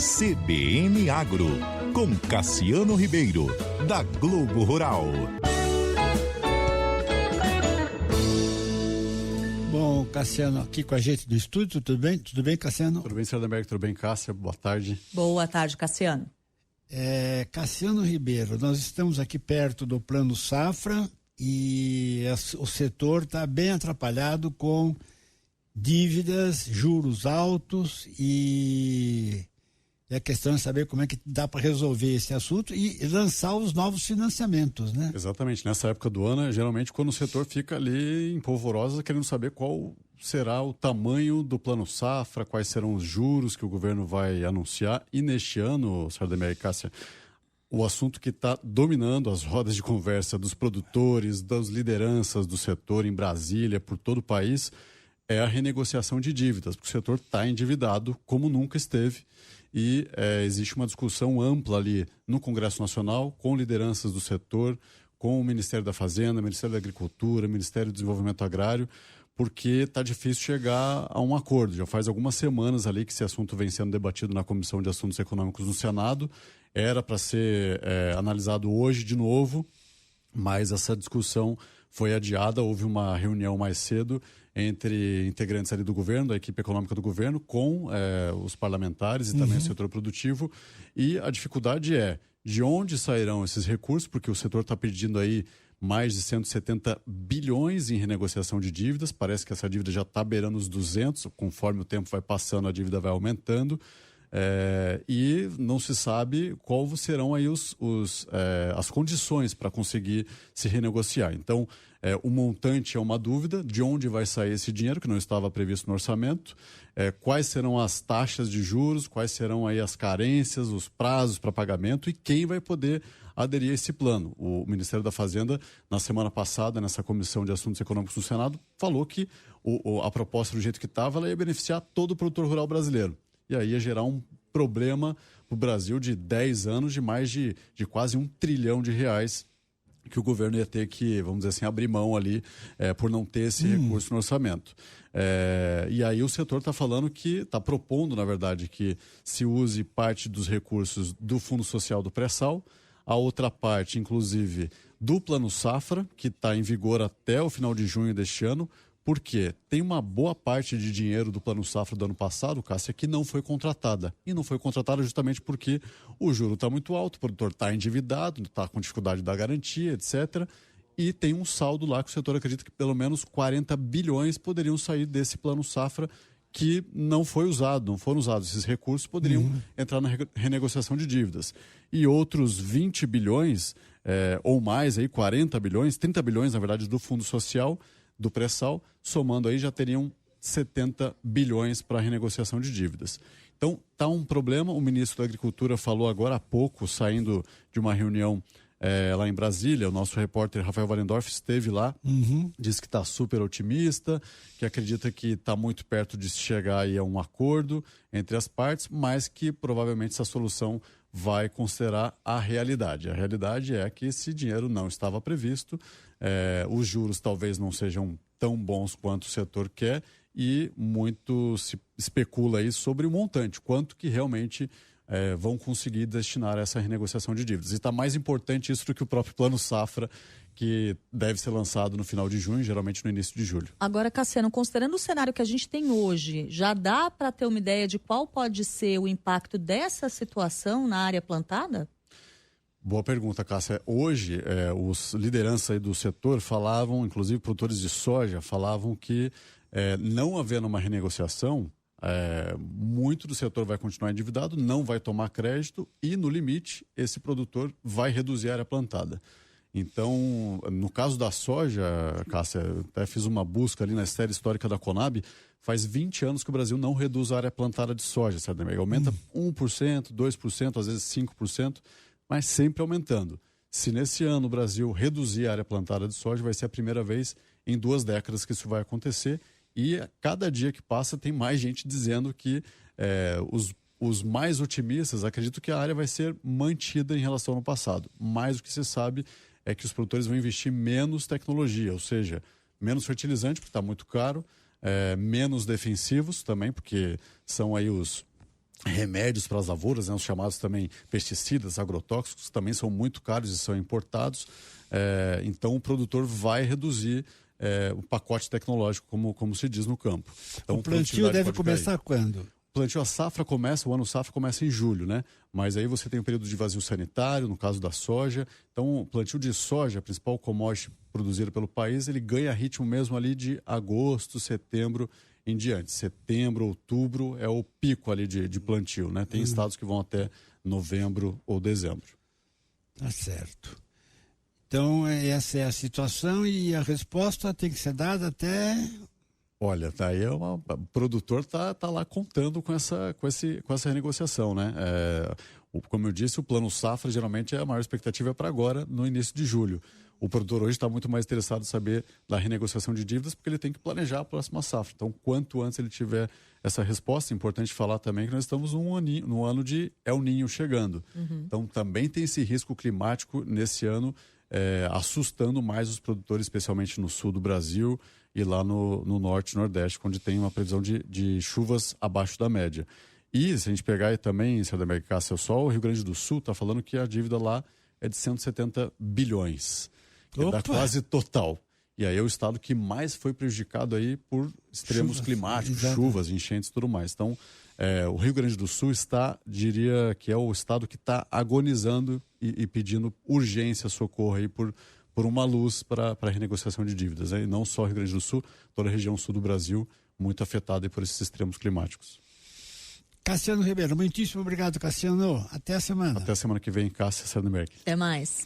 CBN Agro, com Cassiano Ribeiro, da Globo Rural. Bom, Cassiano aqui com a gente do estúdio, tudo bem? Tudo bem, Cassiano? Tudo bem, Sardenberg, tudo bem, Cássia? Boa tarde. Boa tarde, Cassiano. Cassiano Ribeiro, nós estamos aqui perto do Plano Safra e o setor está bem atrapalhado com dívidas, juros altos e a questão é saber como é que dá para resolver esse assunto e lançar os novos financiamentos, né? Exatamente, nessa época do ano, geralmente quando o setor fica ali em polvorosa querendo saber qual será o tamanho do Plano Safra, quais serão os juros que o governo vai anunciar. E neste ano, Sardenberg e Cássia, o assunto que está dominando as rodas de conversa dos produtores, das lideranças do setor em Brasília, por todo o país, é a renegociação de dívidas, porque o setor está endividado como nunca esteve e existe uma discussão ampla ali no Congresso Nacional com lideranças do setor, com o Ministério da Fazenda, Ministério da Agricultura, Ministério do Desenvolvimento Agrário, porque está difícil chegar a um acordo. Já faz algumas semanas ali que esse assunto vem sendo debatido na Comissão de Assuntos Econômicos no Senado, era para ser analisado hoje de novo, mas essa discussão foi adiada, houve uma reunião mais cedo entre integrantes ali do governo, da equipe econômica do governo, com os parlamentares e também o setor produtivo. E a dificuldade é de onde sairão esses recursos, porque o setor está pedindo aí mais de 170 bilhões em renegociação de dívidas. Parece que essa dívida já está beirando os 200, conforme o tempo vai passando, a dívida vai aumentando. E não se sabe quais serão aí as condições para conseguir se renegociar. Então, o montante é uma dúvida, de onde vai sair esse dinheiro que não estava previsto no orçamento, quais serão as taxas de juros, quais serão aí as carências, os prazos para pagamento e quem vai poder aderir a esse plano. O Ministério da Fazenda, na semana passada, nessa Comissão de Assuntos Econômicos do Senado, falou que a proposta do jeito que estava, ela ia beneficiar todo o produtor rural brasileiro. E aí ia gerar um problema para o Brasil de 10 anos, de mais de quase R$1 trilhão que o governo ia ter que, vamos dizer assim, abrir mão ali por não ter esse recurso no orçamento. E aí o setor está falando que, está propondo, na verdade, que se use parte dos recursos do Fundo Social do Pré-Sal, a outra parte, inclusive, do Plano Safra, que está em vigor até o final de junho deste ano, porque tem uma boa parte de dinheiro do Plano Safra do ano passado, Cássia, que não foi contratada. E não foi contratada justamente porque o juro está muito alto, o produtor está endividado, está com dificuldade da garantia, etc. E tem um saldo lá que o setor acredita que pelo menos 40 bilhões poderiam sair desse Plano Safra que não foi usado, não foram usados. Esses recursos poderiam entrar na renegociação de dívidas. E outros 20 bilhões, ou mais, aí 40 bilhões, 30 bilhões, na verdade, do Fundo Social, do pré-sal, somando aí já teriam 70 bilhões para renegociação de dívidas. Então, está um problema. O ministro da Agricultura falou agora há pouco, saindo de uma reunião lá em Brasília, o nosso repórter Rafael Walendorf esteve lá, disse que está super otimista, que acredita que está muito perto de chegar aí a um acordo entre as partes, mas que provavelmente essa solução vai considerar a realidade. A realidade é que esse dinheiro não estava previsto, os juros talvez não sejam tão bons quanto o setor quer e muito se especula aí sobre o montante, quanto que realmente vão conseguir destinar a essa renegociação de dívidas. E está mais importante isso do que o próprio Plano Safra, que deve ser lançado no final de junho, geralmente no início de julho. Agora, Cassiano, considerando o cenário que a gente tem hoje, já dá para ter uma ideia de qual pode ser o impacto dessa situação na área plantada? Boa pergunta, Cássia. Hoje, os lideranças aí do setor falavam, inclusive produtores de soja, falavam que não havendo uma renegociação, muito do setor vai continuar endividado, não vai tomar crédito e, no limite, esse produtor vai reduzir a área plantada. Então, no caso da soja, Cássia, eu até fiz uma busca ali na série histórica da Conab, faz 20 anos que o Brasil não reduz a área plantada de soja, sabe? Aumenta 1%, 2%, às vezes 5%, mas sempre aumentando. Se nesse ano o Brasil reduzir a área plantada de soja, vai ser a primeira vez em 2 décadas que isso vai acontecer. E a cada dia que passa tem mais gente dizendo que os mais otimistas acreditam que a área vai ser mantida em relação ao passado. Mas o que se sabe é que os produtores vão investir menos tecnologia, ou seja, menos fertilizante, porque está muito caro, menos defensivos também, porque são aí os remédios para as lavouras, né, os chamados também pesticidas, agrotóxicos, também são muito caros e são importados. Então o produtor vai reduzir o pacote tecnológico, como se diz no campo. Então, o plantio deve começar quando? Plantio, o ano safra começa em julho, né? Mas aí você tem o período de vazio sanitário, no caso da soja. Então, o plantio de soja, a principal commodity produzida pelo país, ele ganha ritmo mesmo ali de agosto, setembro em diante. Setembro, outubro é o pico ali de plantio, né? Tem estados que vão até novembro ou dezembro. Tá certo. Então, essa é a situação e a resposta tem que ser dada até... Olha, daí o produtor tá lá contando com essa renegociação, né? Como eu disse, o plano safra geralmente a maior expectativa é para agora, no início de julho. O produtor hoje está muito mais interessado em saber da renegociação de dívidas, porque ele tem que planejar a próxima safra. Então, quanto antes ele tiver essa resposta, é importante falar também que nós estamos no ano de El Niño chegando. Então, também tem esse risco climático nesse ano, assustando mais os produtores, especialmente no sul do Brasil e lá no norte e nordeste, onde tem uma previsão de chuvas abaixo da média. E se a gente pegar aí também, Cédemberg, Cássio, só o Rio Grande do Sul está falando que a dívida lá é de 170 bilhões, que dá quase total. E aí é o estado que mais foi prejudicado aí por extremos climáticos, chuvas, enchentes e tudo mais. Então, o Rio Grande do Sul diria que é o estado que está agonizando e pedindo urgência, socorro aí por uma luz para a renegociação de dívidas. E não só o Rio Grande do Sul, toda a região sul do Brasil, muito afetada por esses extremos climáticos. Cassiano Ribeiro, muitíssimo obrigado, Cassiano. Até a semana. Até a semana que vem, Cássia Cédemberg. Até mais.